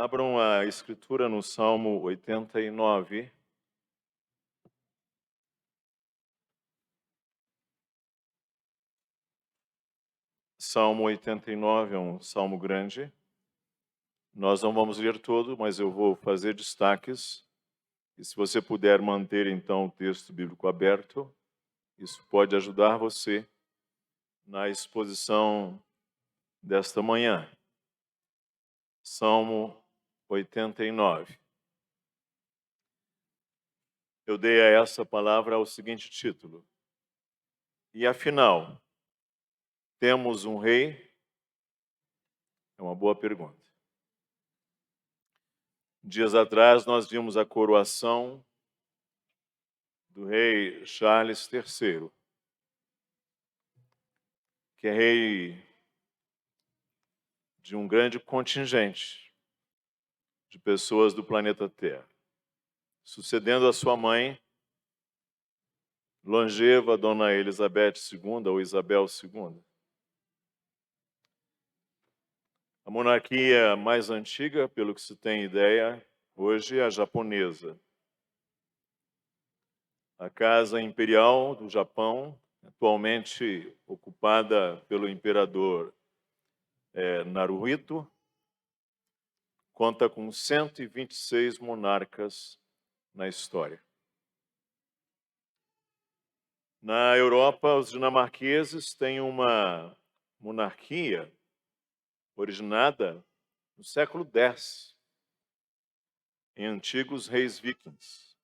Abram a escritura no Salmo 89. Salmo 89 é um salmo grande. Nós não vamos ler todo, mas eu vou fazer destaques. E se você puder manter, então, o texto bíblico aberto, isso pode ajudar você na exposição desta manhã. Salmo 89. Eu dei a essa palavra o seguinte título: E afinal, temos um rei? É uma boa pergunta. Dias atrás nós vimos a coroação do rei Charles III, que é rei de um grande contingente de pessoas do planeta Terra, sucedendo a sua mãe, longeva Dona Elizabeth II, ou Isabel II. A monarquia mais antiga, pelo que se tem ideia, hoje é a japonesa. A Casa Imperial do Japão, atualmente ocupada pelo imperador Naruhito, conta com 126 monarcas na história. Na Europa, os dinamarqueses têm uma monarquia originada no século X, em antigos reis vikings.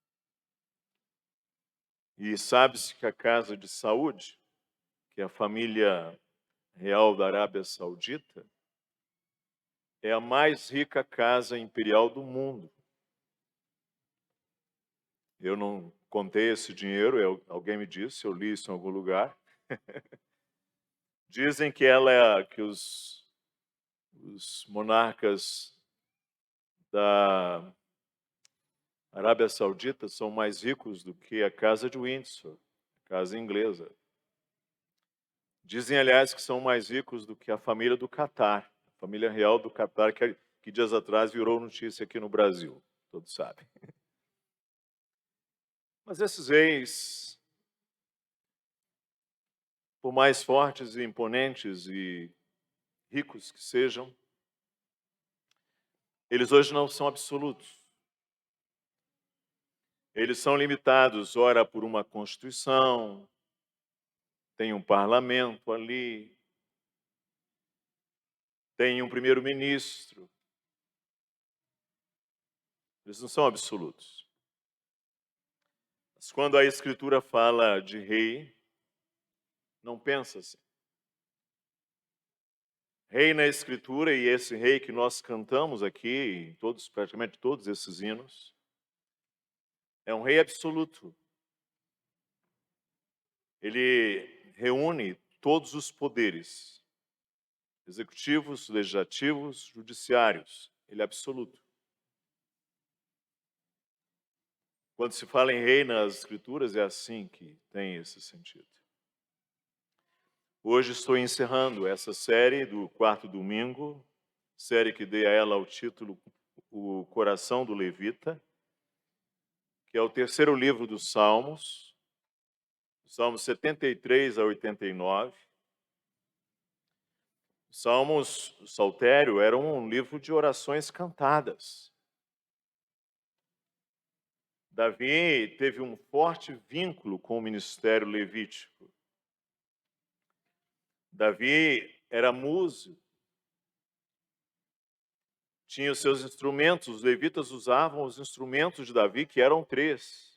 E sabe-se que a Casa de Saúde, que é a família real da Arábia Saudita, é a mais rica casa imperial do mundo. Eu não contei esse dinheiro, alguém me disse, eu li isso em algum lugar. Dizem que que os monarcas da Arábia Saudita são mais ricos do que a Casa de Windsor, a casa inglesa. Dizem, aliás, que são mais ricos do que a família do Catar, a família real do Catar, que dias atrás virou notícia aqui no Brasil, todos sabem. Mas esses reis, por mais fortes e imponentes e ricos que sejam, eles hoje não são absolutos. Eles são limitados, ora, por uma Constituição, tem um parlamento ali, tem um primeiro-ministro. Eles não são absolutos. Mas quando a Escritura fala de rei, não pensa assim. Rei na Escritura, e esse rei que nós cantamos aqui, praticamente todos esses hinos, é um rei absoluto. Ele reúne todos os poderes, executivos, legislativos, judiciários. Ele é absoluto. Quando se fala em rei nas Escrituras, é assim que tem esse sentido. Hoje estou encerrando essa série do quarto domingo, série que dei a ela o título O Coração do Levita, que é o terceiro livro dos Salmos, Salmos 73 a 89. Salmos, o Saltério, era um livro de orações cantadas. Davi teve um forte vínculo com o ministério levítico. Davi era músico, tinha os seus instrumentos, os levitas usavam os instrumentos de Davi, que eram 3.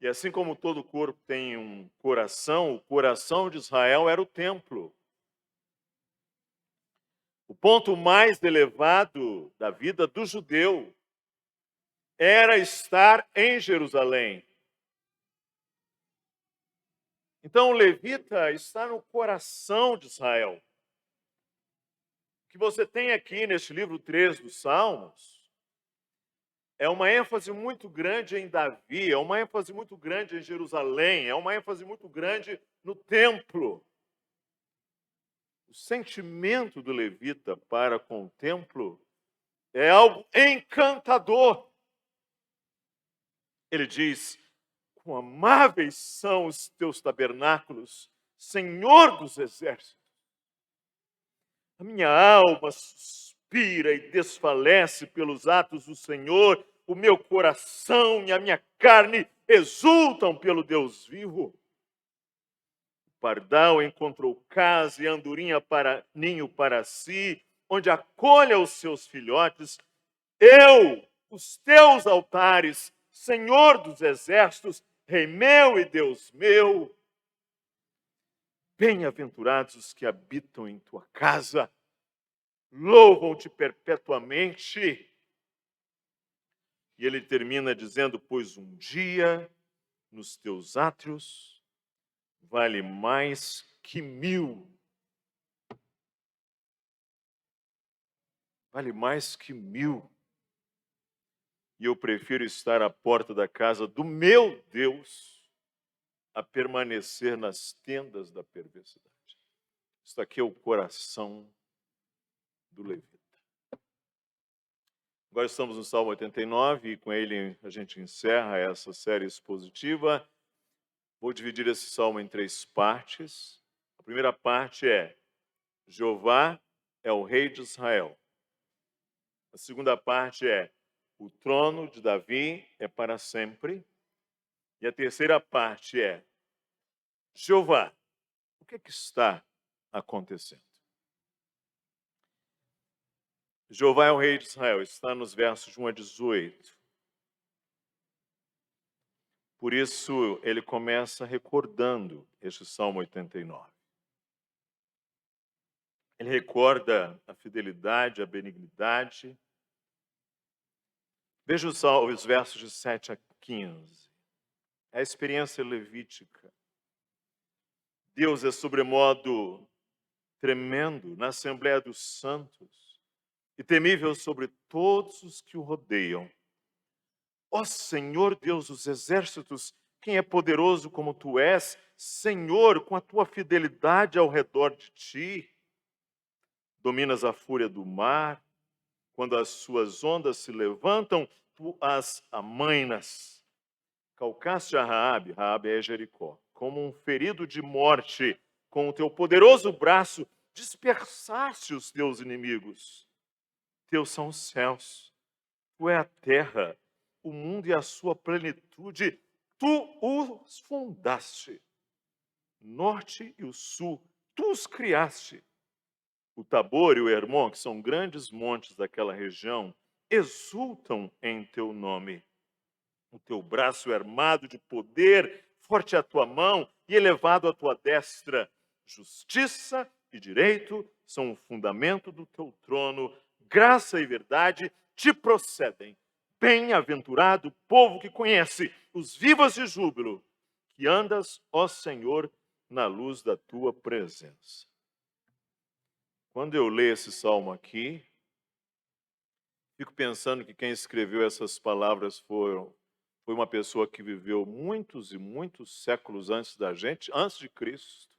E assim como todo corpo tem um coração, o coração de Israel era o templo. O ponto mais elevado da vida do judeu era estar em Jerusalém. Então, o levita está no coração de Israel. O que você tem aqui neste livro 3 dos Salmos é uma ênfase muito grande em Davi, é uma ênfase muito grande em Jerusalém, é uma ênfase muito grande no templo. O sentimento do levita para com o templo é algo encantador. Ele diz: quão amáveis são os teus tabernáculos, Senhor dos exércitos. A minha alma suspira e desfalece pelos atos do Senhor, o meu coração e a minha carne exultam pelo Deus vivo. O pardal encontrou casa e andorinha para ninho para si, onde acolha os seus filhotes. Os teus altares, Senhor dos exércitos, Rei meu e Deus meu. Bem-aventurados os que habitam em tua casa, louvam-te perpetuamente. E ele termina dizendo: pois um dia nos teus átrios vale mais que 1000. Vale mais que 1000. E eu prefiro estar à porta da casa do meu Deus a permanecer nas tendas da perversidade. Isso aqui é o coração do levita. Agora estamos no Salmo 89 e com ele a gente encerra essa série expositiva. Vou dividir esse salmo em 3 partes. A primeira parte é: Jeová é o rei de Israel. A segunda parte é: o trono de Davi é para sempre. E a terceira parte é: Jeová, o que está acontecendo? Jeová é o rei de Israel, está nos versos de 1 a 18. Por isso, ele começa recordando este Salmo 89. Ele recorda a fidelidade, a benignidade. Veja os versos de 7 a 15. É a experiência levítica. Deus é sobremodo tremendo na Assembleia dos Santos e temível sobre todos os que o rodeiam. Ó Senhor Deus dos exércitos, quem é poderoso como tu és, Senhor, com a tua fidelidade ao redor de ti. Dominas a fúria do mar, quando as suas ondas se levantam, tu as amainas. Calcaste a Raabe é Jericó, como um ferido de morte, com o teu poderoso braço dispersaste os teus inimigos. Teus são os céus, tu é a terra, o mundo e a sua plenitude, tu os fundaste. O norte e o sul, tu os criaste. O Tabor e o Hermon, que são grandes montes daquela região, exultam em teu nome. O teu braço é armado de poder, forte é a tua mão e elevado a tua destra. Justiça e direito são o fundamento do teu trono. Graça e verdade te procedem. Bem-aventurado o povo que conhece os vivas de júbilo, que andas, ó Senhor, na luz da tua presença. Quando eu leio esse salmo aqui, fico pensando que quem escreveu essas palavras foi uma pessoa que viveu muitos e muitos séculos antes da gente, antes de Cristo.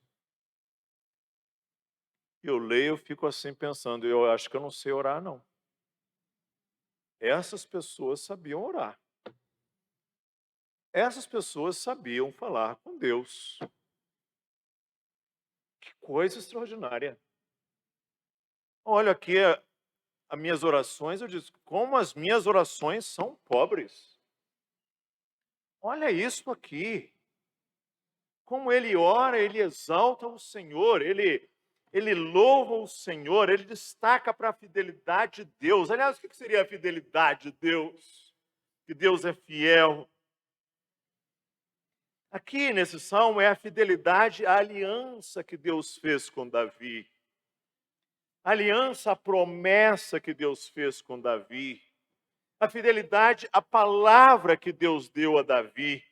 E eu leio e fico assim pensando, eu acho que eu não sei orar, não. Essas pessoas sabiam orar. Essas pessoas sabiam falar com Deus. Que coisa extraordinária. Olha aqui as minhas orações, eu disse, como as minhas orações são pobres. Olha isso aqui. Como ele ora, ele exalta o Senhor, ele louva o Senhor, ele destaca para a fidelidade de Deus. Aliás, o que seria a fidelidade de Deus? Que Deus é fiel. Aqui nesse salmo é a fidelidade à aliança que Deus fez com Davi. A aliança, a promessa que Deus fez com Davi. A fidelidade à palavra que Deus deu a Davi.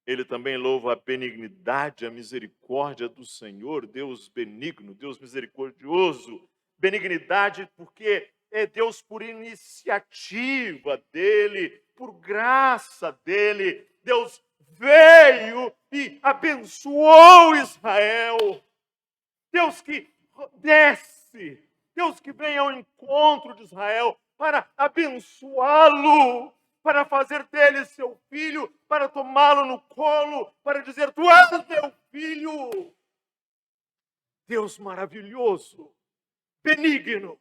Ele também louva a benignidade, a misericórdia do Senhor, Deus benigno, Deus misericordioso. Benignidade porque é Deus por iniciativa dele, por graça dele. Deus veio e abençoou Israel. Deus que desce, Deus que vem ao encontro de Israel para abençoá-lo, para fazer dele seu filho, para tomá-lo no colo, para dizer: tu és meu filho. Deus maravilhoso, benigno,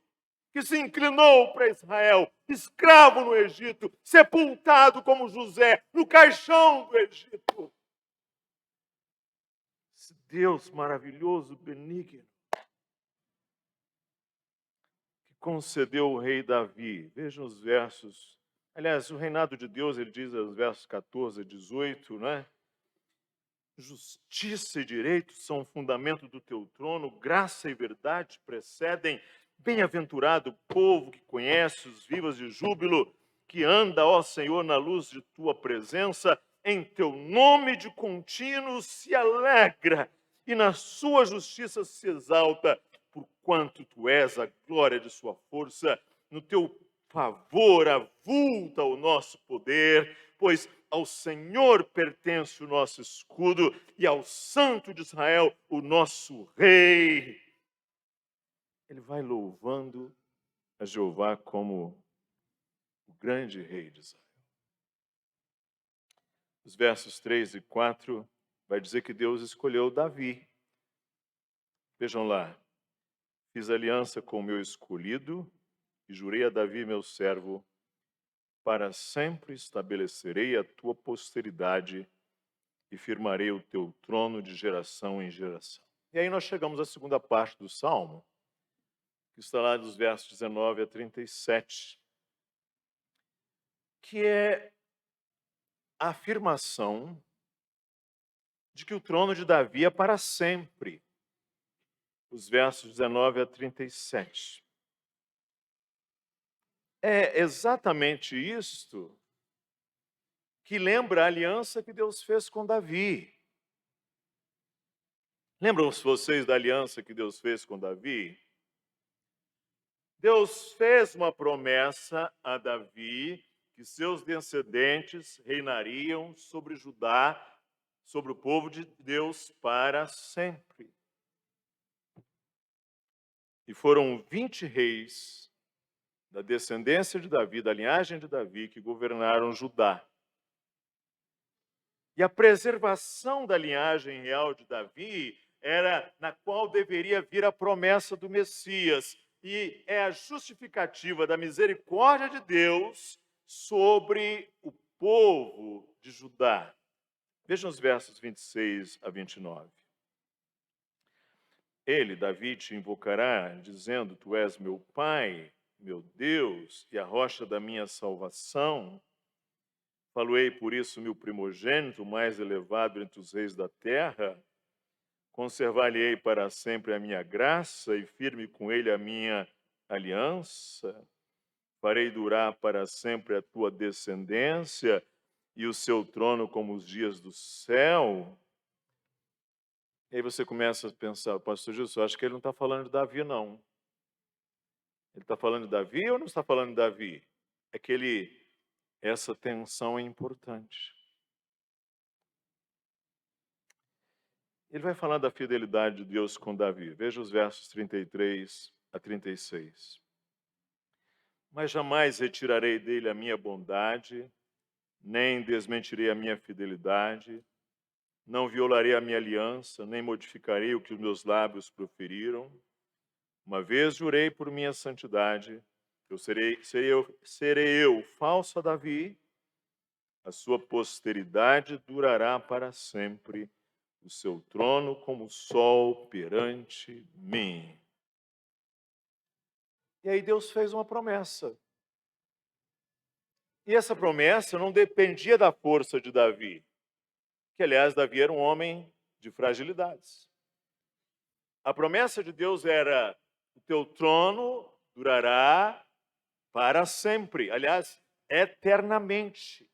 que se inclinou para Israel, escravo no Egito, sepultado como José no caixão do Egito. Esse Deus maravilhoso, benigno, que concedeu o rei Davi. Vejam os versos. Aliás, o reinado de Deus, ele diz nos versos 14 a 18, né? Justiça e direito são o fundamento do teu trono, graça e verdade precedem. Bem-aventurado o povo que conhece os vivas de júbilo, que anda, ó Senhor, na luz de tua presença, em teu nome de contínuo se alegra, e na sua justiça se exalta, porquanto tu és a glória de sua força, no teu favor avulta o nosso poder, pois ao Senhor pertence o nosso escudo e ao Santo de Israel o nosso rei. Ele vai louvando a Jeová como o grande rei de Israel. Os versos 3 e 4 vai dizer que Deus escolheu Davi. Vejam lá. Fiz aliança com o meu escolhido e jurei a Davi, meu servo, para sempre estabelecerei a tua posteridade e firmarei o teu trono de geração em geração. E aí nós chegamos à segunda parte do Salmo, que está lá dos versos 19 a 37, que é a afirmação de que o trono de Davi é para sempre. Os versos 19 a 37. É exatamente isto que lembra a aliança que Deus fez com Davi. Lembram-se vocês da aliança que Deus fez com Davi? Deus fez uma promessa a Davi que seus descendentes reinariam sobre Judá, sobre o povo de Deus para sempre. E foram 20 reis da descendência de Davi, da linhagem de Davi, que governaram Judá. E a preservação da linhagem real de Davi era na qual deveria vir a promessa do Messias. E é a justificativa da misericórdia de Deus sobre o povo de Judá. Vejam os versos 26 a 29. Ele, Davi, te invocará, dizendo: tu és meu pai, meu Deus, e a rocha da minha salvação. Faloei por isso meu primogênito, mais elevado entre os reis da terra. Conservar-lhe-ei para sempre a minha graça e firme com ele a minha aliança. Farei durar para sempre a tua descendência e o seu trono como os dias do céu. E aí você começa a pensar: pastor Jesus, acho que ele não está falando de Davi, não. Ele está falando de Davi ou não está falando de Davi? É que essa tensão é importante. Ele vai falar da fidelidade de Deus com Davi. Veja os versos 33 a 36. Mas jamais retirarei dele a minha bondade, nem desmentirei a minha fidelidade, não violarei a minha aliança, nem modificarei o que os meus lábios proferiram. Uma vez jurei por minha santidade, serei eu falso a Davi, a sua posteridade durará para sempre, o seu trono como o sol perante mim. E aí Deus fez uma promessa. E essa promessa não dependia da força de Davi, que aliás Davi era um homem de fragilidades. A promessa de Deus era: o teu trono durará para sempre, aliás, eternamente.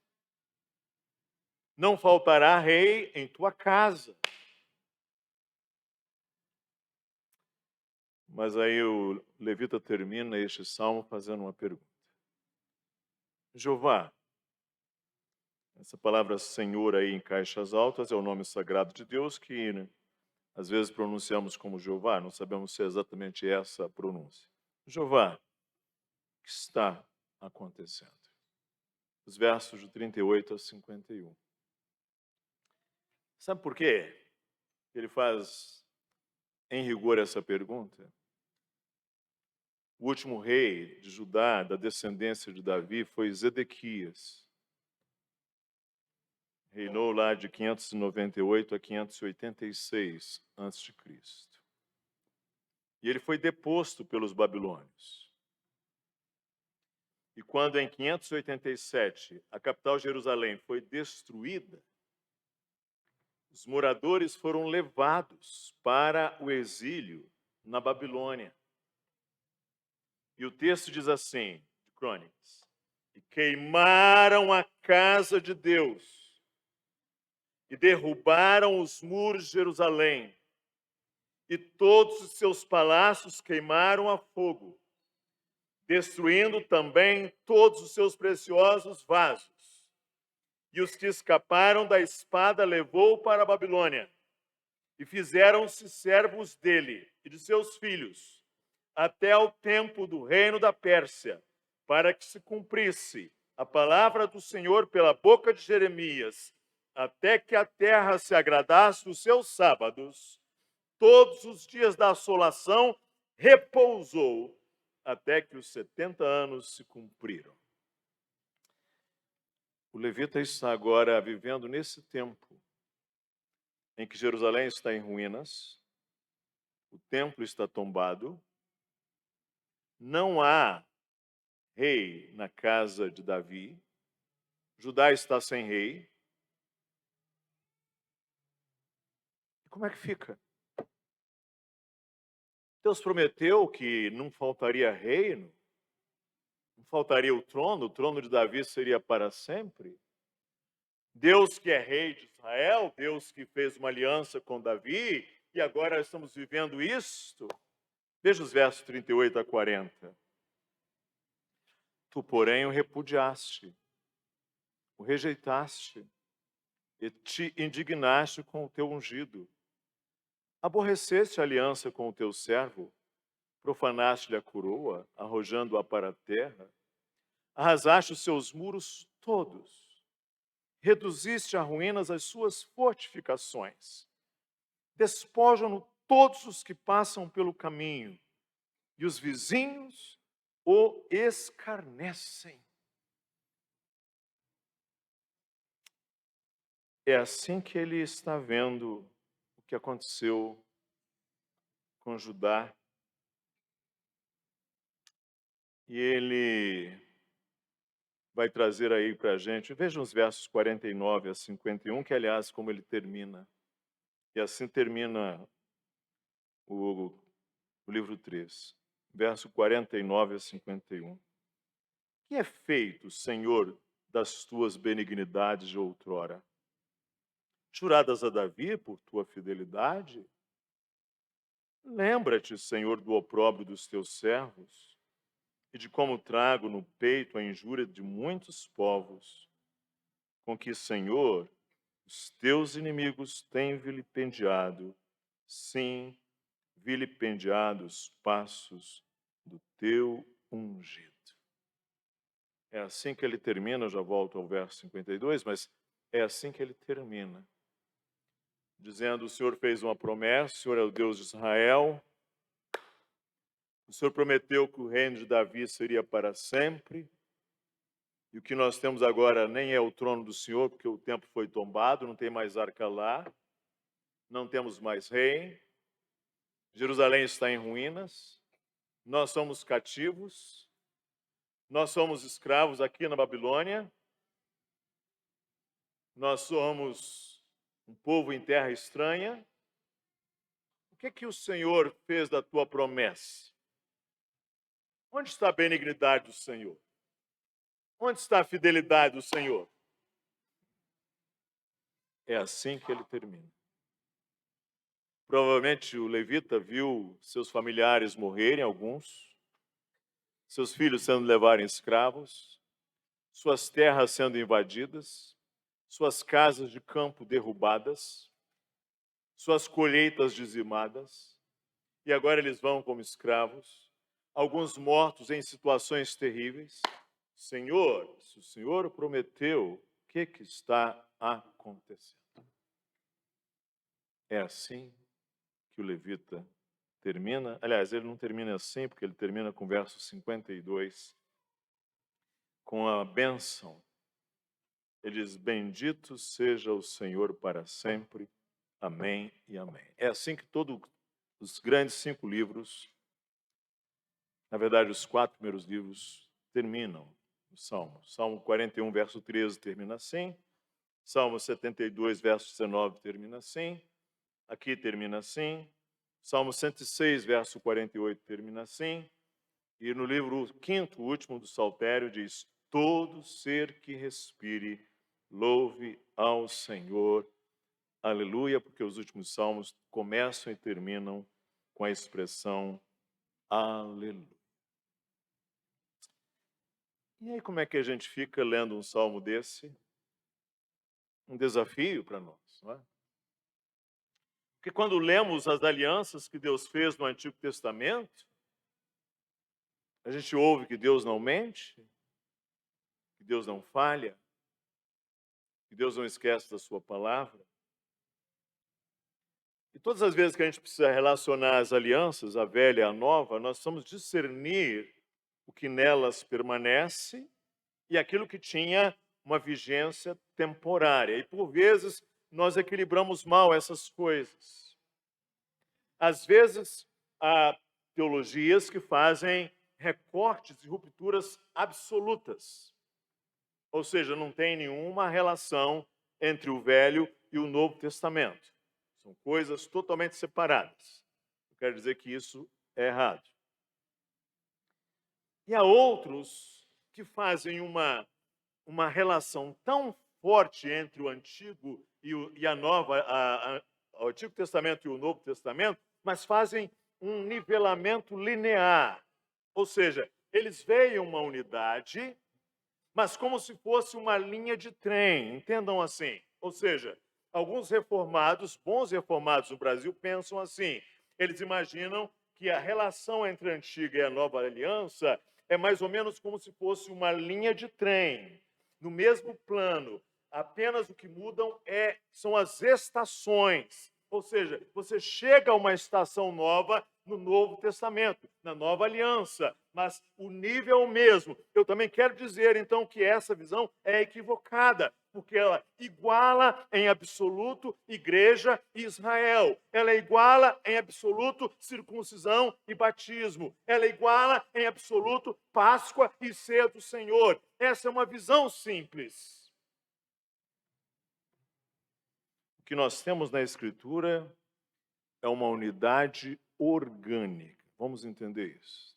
Não faltará rei em tua casa. Mas aí o levita termina este salmo fazendo uma pergunta. Jeová, essa palavra Senhor aí em caixas altas é o nome sagrado de Deus que Às vezes pronunciamos como Jeová, não sabemos se é exatamente essa a pronúncia. Jeová, o que está acontecendo? Os versos de 38 a 51. Sabe por quê ele faz, em rigor, essa pergunta? O último rei de Judá, da descendência de Davi, foi Zedequias. Reinou lá de 598 a 586 a.C. E ele foi deposto pelos babilônios. E quando em 587 a capital Jerusalém foi destruída, os moradores foram levados para o exílio na Babilônia. E o texto diz assim, de Crônicas: e queimaram a casa de Deus, e derrubaram os muros de Jerusalém, e todos os seus palácios queimaram a fogo, destruindo também todos os seus preciosos vasos. E os que escaparam da espada levou para a Babilônia, e fizeram-se servos dele e de seus filhos, até ao tempo do reino da Pérsia, para que se cumprisse a palavra do Senhor pela boca de Jeremias, até que a terra se agradasse dos seus sábados. Todos os dias da assolação repousou, até que os 70 anos se cumpriram. O levita está agora vivendo nesse tempo em que Jerusalém está em ruínas, o templo está tombado, não há rei na casa de Davi, Judá está sem rei. E como é que fica? Deus prometeu que não faltaria reino, não faltaria o trono de Davi seria para sempre. Deus que é rei de Israel, Deus que fez uma aliança com Davi, e agora estamos vivendo isto. Veja os versos 38 a 40. Tu, porém, o repudiaste, o rejeitaste, e te indignaste com o teu ungido. Aborreceste a aliança com o teu servo, profanaste-lhe a coroa, arrojando-a para a terra, arrasaste os seus muros todos, reduziste a ruínas as suas fortificações, despojam-no todos os que passam pelo caminho, e os vizinhos o escarnecem. É assim que ele está vendo o que aconteceu com Judá. E ele vai trazer aí para a gente, vejam os versos 49 a 51, que aliás, como ele termina. E assim termina o livro 3, verso 49 a 51. Que é feito, Senhor, das tuas benignidades de outrora? Juradas a Davi por tua fidelidade? Lembra-te, Senhor, do opróbrio dos teus servos e de como trago no peito a injúria de muitos povos, com que, Senhor, os teus inimigos têm vilipendiado, sim, vilipendiado os passos do teu ungido. É assim que ele termina, eu já volto ao verso 52, mas é assim que ele termina, dizendo: o Senhor fez uma promessa, o Senhor é o Deus de Israel, o Senhor prometeu que o reino de Davi seria para sempre, e o que nós temos agora nem é o trono do Senhor, porque o templo foi tombado, não tem mais arca lá, não temos mais rei, Jerusalém está em ruínas, nós somos cativos, nós somos escravos aqui na Babilônia, nós somos um povo em terra estranha. O que o Senhor fez da tua promessa? Onde está a benignidade do Senhor? Onde está a fidelidade do Senhor? É assim que ele termina. Provavelmente o levita viu seus familiares morrerem, alguns, seus filhos sendo levados escravos, suas terras sendo invadidas, suas casas de campo derrubadas, suas colheitas dizimadas, e agora eles vão como escravos, alguns mortos em situações terríveis. Senhor, se o Senhor prometeu, o que está acontecendo? É assim que o levita termina. Aliás, ele não termina assim, porque ele termina com o verso 52, com a bênção. Ele diz: bendito seja o Senhor para sempre. Amém e amém. É assim que todos os grandes 5 livros, na verdade, os 4 primeiros livros, terminam o Salmo. Salmo 41, verso 13, termina assim. Salmo 72, verso 19, termina assim. Aqui termina assim. Salmo 106, verso 48, termina assim. E no livro 5º, último do Saltério, diz: todo ser que respire, louve ao Senhor. Aleluia, porque os últimos salmos começam e terminam com a expressão aleluia. E aí, como é que a gente fica lendo um salmo desse? Um desafio para nós, não é? Porque quando lemos as alianças que Deus fez no Antigo Testamento, a gente ouve que Deus não mente, que Deus não falha, que Deus não esquece da sua palavra. E todas as vezes que a gente precisa relacionar as alianças, a velha e a nova, nós precisamos discernir o que nelas permanece e aquilo que tinha uma vigência temporária. E por vezes nós equilibramos mal essas coisas. Às vezes há teologias que fazem recortes e rupturas absolutas. Ou seja, não tem nenhuma relação entre o Velho e o Novo Testamento. São coisas totalmente separadas. Eu quero dizer que isso é errado. E há outros que fazem uma relação tão forte entre o Antigo e a Nova, o Antigo Testamento e o Novo Testamento, mas fazem um nivelamento linear. Ou seja, eles veem uma unidade, mas como se fosse uma linha de trem, entendam assim. Ou seja, alguns reformados, bons reformados no Brasil, pensam assim. Eles imaginam que a relação entre a antiga e a nova aliança é mais ou menos como se fosse uma linha de trem, no mesmo plano. Apenas o que mudam são as estações. Ou seja, você chega a uma estação nova no Novo Testamento, na Nova Aliança, mas o nível é o mesmo. Eu também quero dizer, então, que essa visão é equivocada, porque ela iguala em absoluto igreja e Israel. Ela iguala em absoluto circuncisão e batismo. Ela iguala em absoluto Páscoa e ceia do Senhor. Essa é uma visão simples. O que nós temos na Escritura é uma unidade orgânica. Vamos entender isso.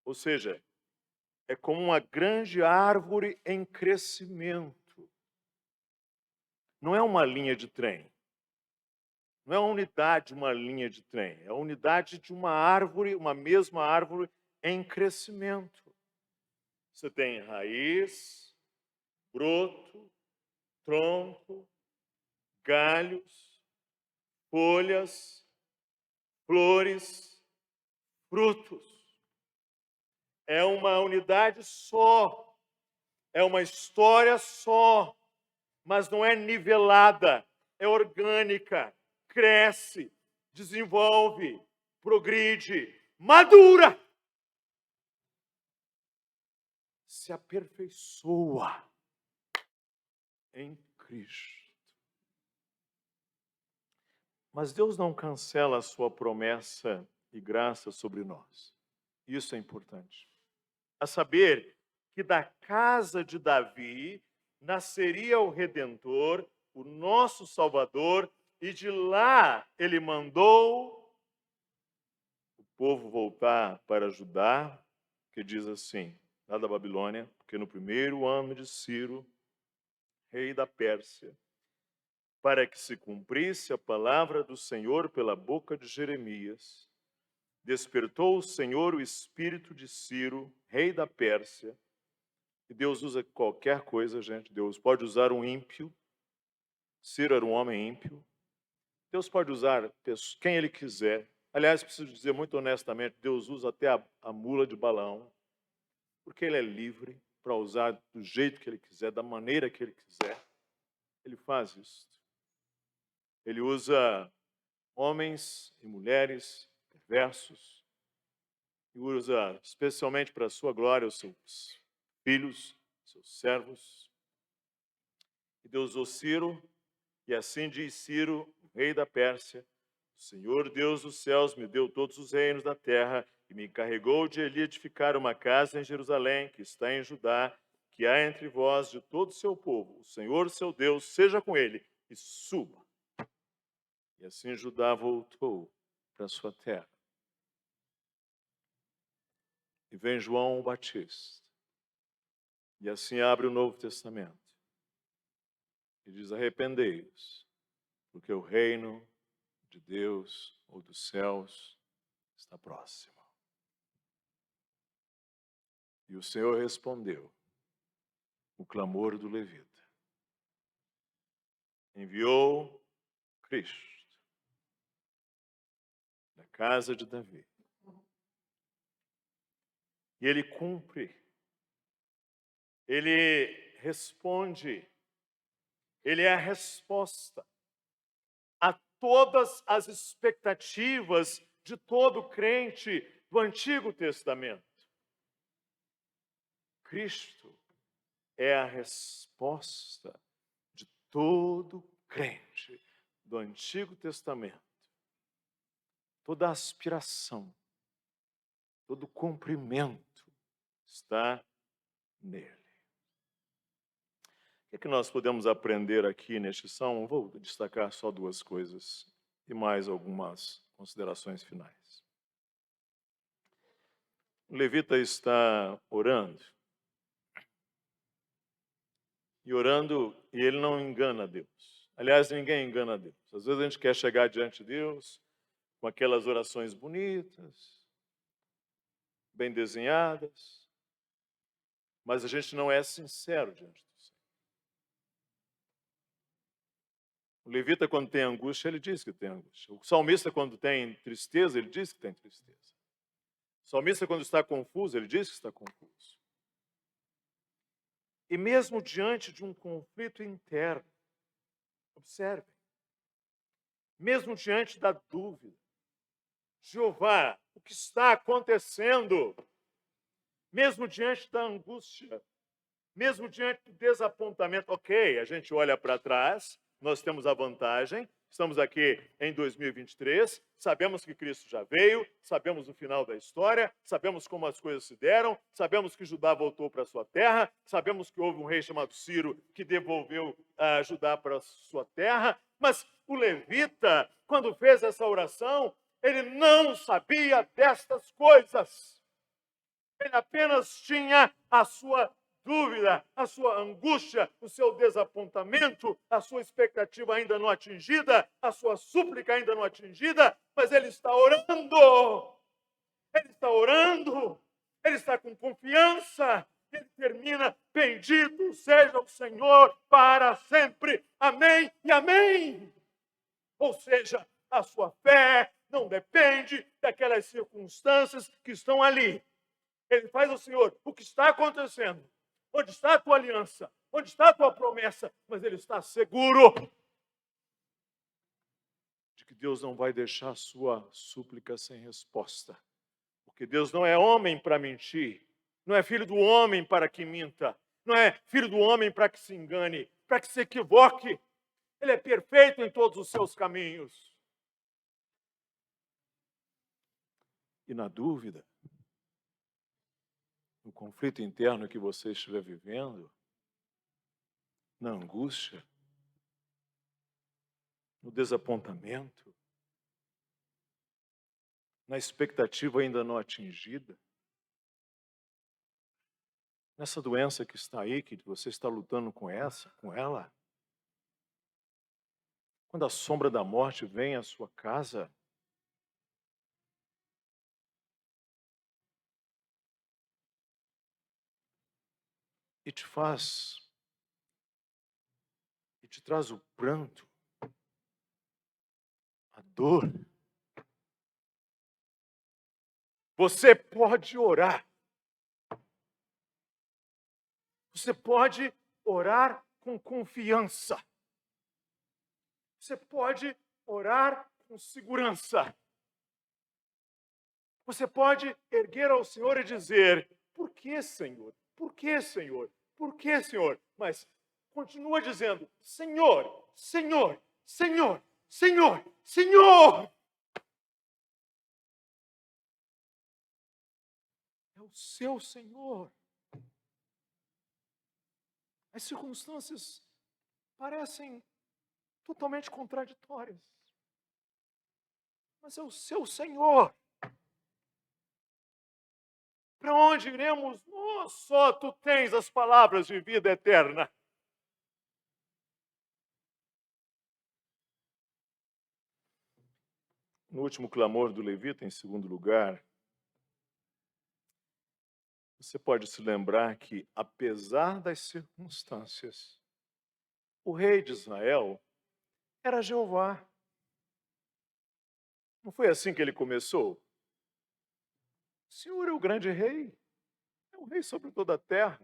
Ou seja, é como uma grande árvore em crescimento. Não é uma linha de trem. Não é a unidade de uma linha de trem. É a unidade de uma árvore, uma mesma árvore em crescimento. Você tem raiz, broto, tronco, galhos, folhas, flores, frutos. É uma unidade só, é uma história só, mas não é nivelada, é orgânica, cresce, desenvolve, progride, madura, se aperfeiçoa em Cristo. Mas Deus não cancela a sua promessa e graça sobre nós. Isso é importante. A saber que da casa de Davi nasceria o Redentor, o nosso Salvador, e de lá ele mandou o povo voltar para Judá, que diz assim, lá da Babilônia, porque no primeiro ano de Ciro, rei da Pérsia, para que se cumprisse a palavra do Senhor pela boca de Jeremias, despertou o Senhor o espírito de Ciro, rei da Pérsia. E Deus usa qualquer coisa, gente. Deus pode usar um ímpio. Ciro era um homem ímpio. Deus pode usar quem Ele quiser. Aliás, preciso dizer muito honestamente, Deus usa até a mula de Balaão, porque Ele é livre para usar do jeito que Ele quiser, da maneira que Ele quiser. Ele faz isso. Ele usa homens e mulheres perversos, e usa especialmente para a sua glória os seus filhos, seus servos. E Deus usou Ciro, e assim diz Ciro, o rei da Pérsia: o Senhor Deus dos céus me deu todos os reinos da terra e me encarregou de lhe edificar uma casa em Jerusalém, que está em Judá, que há entre vós de todo o seu povo. O Senhor, seu Deus, seja com ele e suba. E assim Judá voltou para sua terra. E vem João o Batista. E assim abre o Novo Testamento. E diz: arrependei-vos, porque o reino de Deus ou dos céus está próximo. E o Senhor respondeu o clamor do levita. Enviou Cristo da casa de Davi. E ele cumpre, ele responde, ele é a resposta a todas as expectativas de todo crente do Antigo Testamento. Cristo é a resposta de todo crente do Antigo Testamento. Toda aspiração, todo cumprimento está nele. O que nós podemos aprender aqui neste salmo? Vou destacar só duas coisas e mais algumas considerações finais. O levita está orando. E orando, e ele não engana Deus. Aliás, ninguém engana Deus. Às vezes a gente quer chegar diante de Deus com aquelas orações bonitas, bem desenhadas, mas a gente não é sincero diante do Senhor. O levita, quando tem angústia, ele diz que tem angústia. O salmista, quando tem tristeza, ele diz que tem tristeza. O salmista, quando está confuso, ele diz que está confuso. E mesmo diante de um conflito interno, observem, mesmo diante da dúvida, Jeová, o que está acontecendo? Mesmo diante da angústia, mesmo diante do desapontamento, ok, a gente olha para trás, nós temos a vantagem, estamos aqui em 2023, sabemos que Cristo já veio, sabemos o final da história, sabemos como as coisas se deram, sabemos que Judá voltou para sua terra, sabemos que houve um rei chamado Ciro que devolveu Judá para sua terra, mas o levita, quando fez essa oração, ele não sabia destas coisas. Ele apenas tinha a sua dúvida, a sua angústia, o seu desapontamento, a sua expectativa ainda não atingida, a sua súplica ainda não atingida, mas ele está orando. Ele está orando. Ele está com confiança. Ele termina: bendito seja o Senhor para sempre. Amém e amém. Ou seja, a sua fé não depende daquelas circunstâncias que estão ali. Ele faz ao Senhor: o que está acontecendo? Onde está a tua aliança? Onde está a tua promessa? Mas ele está seguro de que Deus não vai deixar a sua súplica sem resposta. Porque Deus não é homem para mentir, não é filho do homem para que minta, não é filho do homem para que se engane, para que se equivoque. Ele é perfeito em todos os seus caminhos. E na dúvida, no conflito interno que você estiver vivendo, na angústia, no desapontamento, na expectativa ainda não atingida, nessa doença que está aí, que você está lutando com ela, quando a sombra da morte vem à sua casa, e te traz o pranto, dor. Você pode orar. Você pode orar com confiança. Você pode orar com segurança. Você pode erguer ao Senhor e dizer: por que, Senhor? Por que, Senhor? Por que, Senhor? Mas continua dizendo: Senhor, Senhor, Senhor, Senhor, Senhor. É o seu Senhor. As circunstâncias parecem totalmente contraditórias. Mas é o seu Senhor. Para onde iremos? Oh, só tu tens as palavras de vida eterna. No último clamor do levita, em segundo lugar, você pode se lembrar que, apesar das circunstâncias, o rei de Israel era Jeová. Não foi assim que ele começou? O Senhor é o grande rei, é o rei sobre toda a terra.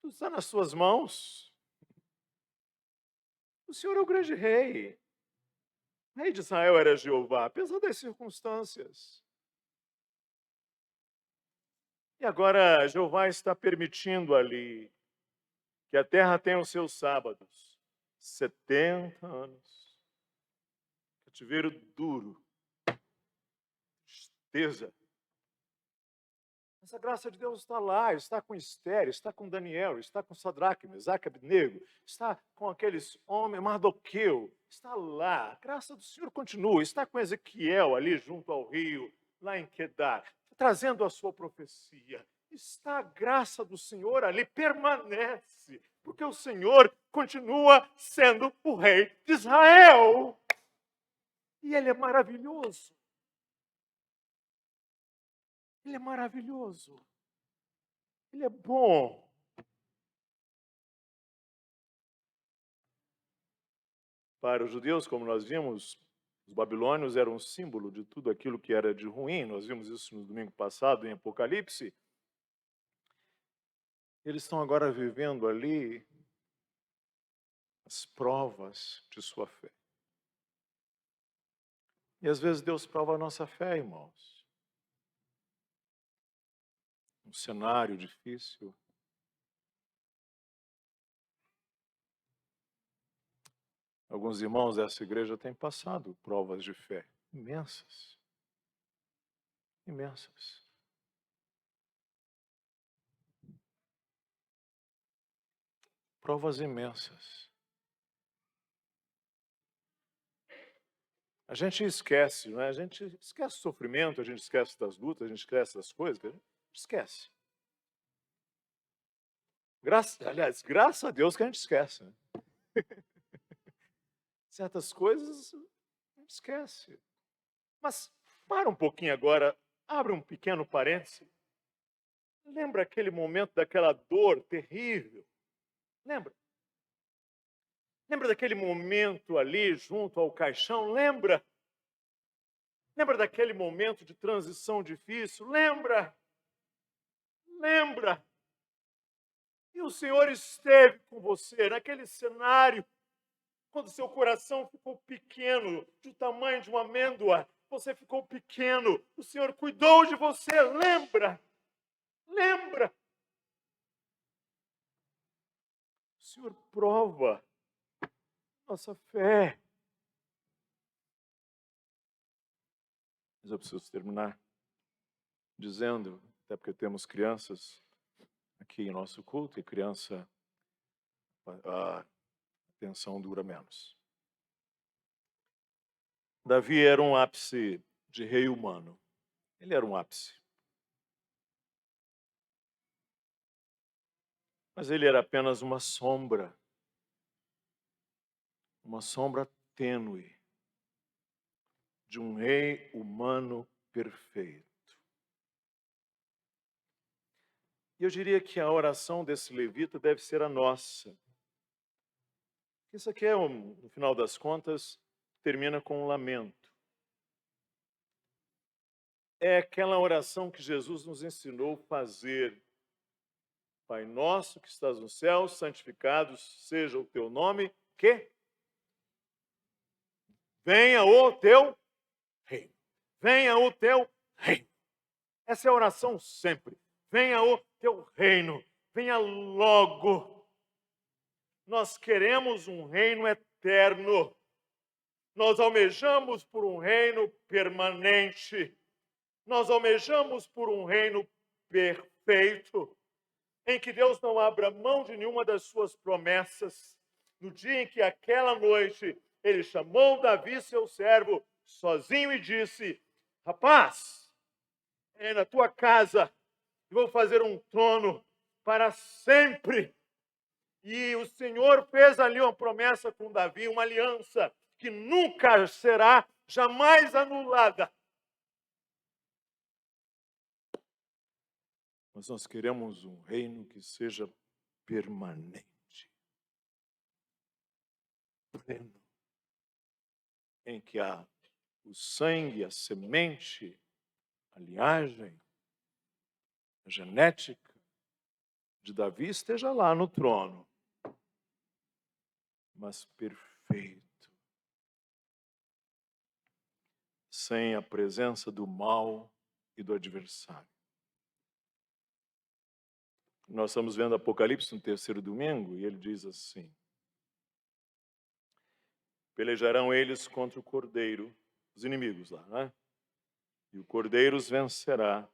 Tudo está nas suas mãos. O Senhor é o grande rei. O rei de Israel era Jeová, apesar das circunstâncias. E agora Jeová está permitindo ali que a terra tenha os seus sábados. 70 anos. Cativeiro duro. Tristeza. Mas a graça de Deus está lá, está com Esther, está com Daniel, está com Sadraque, Mesaque, Abednego, está com aqueles homens, Mardoqueu, está lá. A graça do Senhor continua, está com Ezequiel ali junto ao rio, lá em Quedar, trazendo a sua profecia. Está a graça do Senhor ali, permanece, porque o Senhor continua sendo o rei de Israel. E ele é maravilhoso. Ele é maravilhoso. Ele é bom. Para os judeus, como nós vimos, os babilônios eram um símbolo de tudo aquilo que era de ruim. Nós vimos isso no domingo passado, em Apocalipse. Eles estão agora vivendo ali as provas de sua fé. E às vezes Deus prova a nossa fé, irmãos. Um cenário difícil. Alguns irmãos dessa igreja têm passado provas de fé imensas. Imensas. Provas imensas. A gente esquece, não é? A gente esquece o sofrimento, a gente esquece das lutas, a gente esquece das coisas, a gente esquece. Graças a Deus que a gente esquece. Né? Certas coisas a gente esquece. Mas para um pouquinho agora, abre um pequeno parêntese. Lembra aquele momento daquela dor terrível? Lembra? Lembra daquele momento ali junto ao caixão? Lembra? Lembra daquele momento de transição difícil? Lembra? Lembra? E o Senhor esteve com você naquele cenário, quando seu coração ficou pequeno, do tamanho de uma amêndoa, você ficou pequeno, o Senhor cuidou de você, lembra? Lembra? O Senhor prova nossa fé. Mas eu preciso terminar dizendo, até porque temos crianças aqui em nosso culto, e criança, a atenção dura menos. Davi era um ápice de rei humano. Ele era um ápice. Mas ele era apenas uma sombra tênue de um rei humano perfeito. E eu diria que a oração desse levita deve ser a nossa. Isso aqui é, no final das contas, termina com um lamento. É aquela oração que Jesus nos ensinou a fazer. Pai nosso que estás no céu, santificado seja o teu nome, que venha o teu reino. Venha o teu reino. Essa é a oração sempre. Venha o teu reino. Venha logo. Nós queremos um reino eterno. Nós almejamos por um reino permanente. Nós almejamos por um reino perfeito, em que Deus não abra mão de nenhuma das suas promessas. No dia em que aquela noite ele chamou Davi, seu servo, sozinho e disse: rapaz, é na tua casa, eu vou fazer um trono para sempre. E o Senhor fez ali uma promessa com Davi, uma aliança que nunca será, jamais anulada. Mas nós queremos um reino que seja permanente, pleno, em que o sangue, a semente, a linhagem, a genética de Davi esteja lá no trono, mas perfeito, sem a presença do mal e do adversário. Nós estamos vendo Apocalipse no terceiro domingo e ele diz assim: pelejarão eles contra o Cordeiro, os inimigos lá, né? E o Cordeiro os vencerá,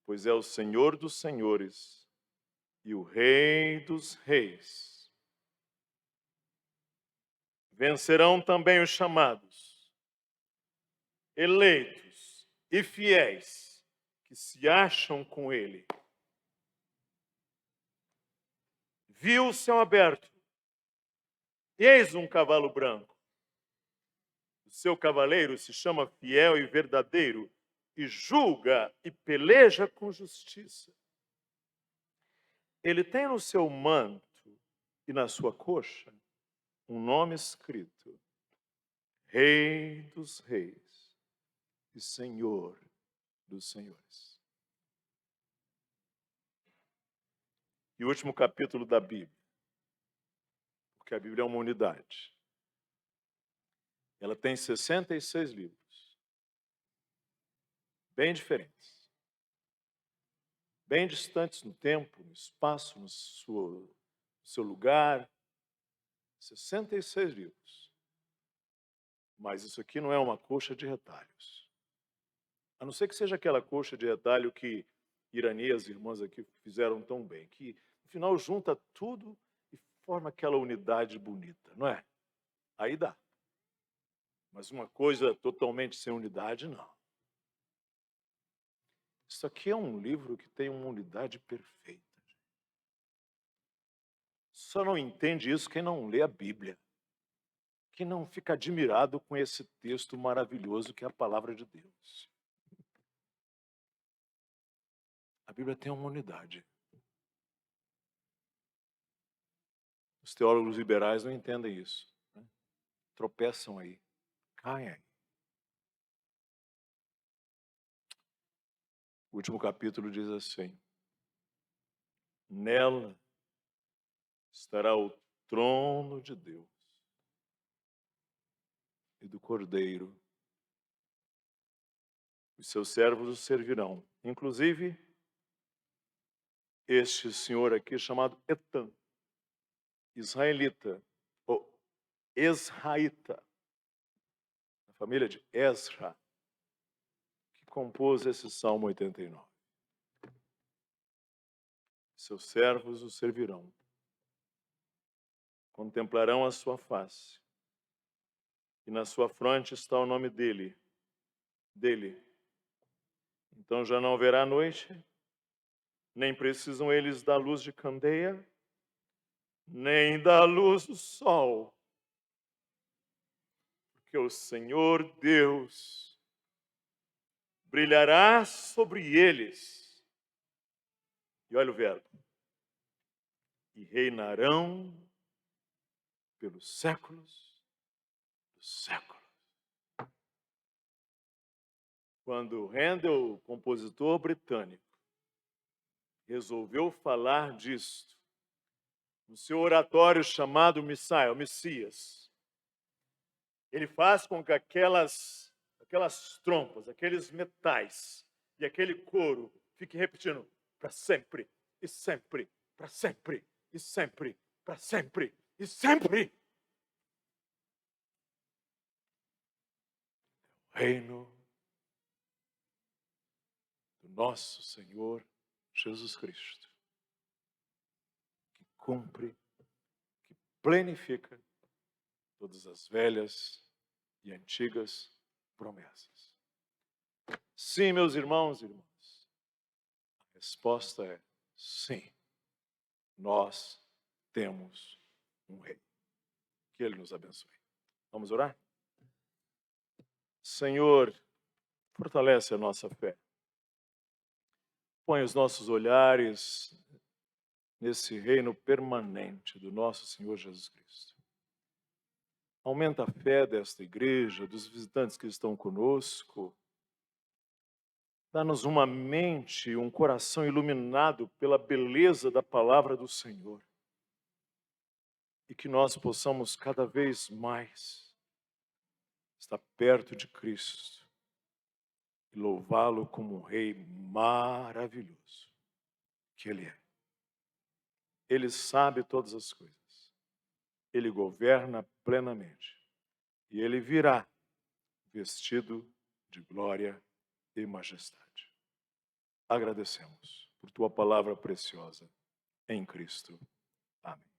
pois é o Senhor dos senhores e o Rei dos reis. Vencerão também os chamados, eleitos e fiéis, que se acham com ele. Viu o céu aberto, e eis um cavalo branco. O seu cavaleiro se chama Fiel e Verdadeiro, e julga e peleja com justiça. Ele tem no seu manto e na sua coxa um nome escrito: Rei dos reis e Senhor dos senhores. E o último capítulo da Bíblia, porque a Bíblia é uma unidade. Ela tem 66 livros, bem diferentes, bem distantes no tempo, no espaço, no seu lugar. 66 livros. Mas isso aqui não é uma coxa de retalhos. A não ser que seja aquela coxa de retalho que Irani e as irmãs aqui fizeram tão bem, que no final junta tudo e forma aquela unidade bonita, não é? Aí dá. Mas uma coisa totalmente sem unidade, não. Isso aqui é um livro que tem uma unidade perfeita. Só não entende isso quem não lê a Bíblia, quem não fica admirado com esse texto maravilhoso que é a palavra de Deus. A Bíblia tem uma unidade. Os teólogos liberais não entendem isso, né? Tropeçam aí, caem aí. O último capítulo diz assim: nela estará o trono de Deus e do Cordeiro. Os seus servos o servirão. Inclusive, este senhor aqui chamado Etan, israelita, ou Esraíta, da família de Ezra, que compôs esse Salmo 89. Seus servos o servirão, contemplarão a sua face, e na sua fronte está o nome dele. Então já não haverá noite, nem precisam eles da luz de candeia, nem da luz do sol, porque o Senhor Deus brilhará sobre eles. E olha o verbo: e reinarão pelos séculos dos séculos. Quando Handel, o compositor britânico, resolveu falar disto no seu oratório chamado Messiah, o Messias, ele faz com que aquelas trompas, aqueles metais e aquele coro fique repetindo para sempre, e sempre, para sempre, e sempre, para sempre, e sempre. O reino do nosso Senhor Jesus Cristo, que cumpre, que plenifica todas as velhas e antigas promessas. Sim, meus irmãos e irmãs, a resposta é sim. Nós temos um rei. Que ele nos abençoe. Vamos orar? Senhor, fortalece a nossa fé. Põe os nossos olhares nesse reino permanente do nosso Senhor Jesus Cristo. Aumenta a fé desta igreja, dos visitantes que estão conosco. Dá-nos uma mente e um coração iluminado pela beleza da palavra do Senhor. E que nós possamos cada vez mais estar perto de Cristo e louvá-lo como um rei maravilhoso que Ele é. Ele sabe todas as coisas. Ele governa plenamente. E Ele virá vestido de glória e majestade. Agradecemos por Tua palavra preciosa em Cristo. Amém.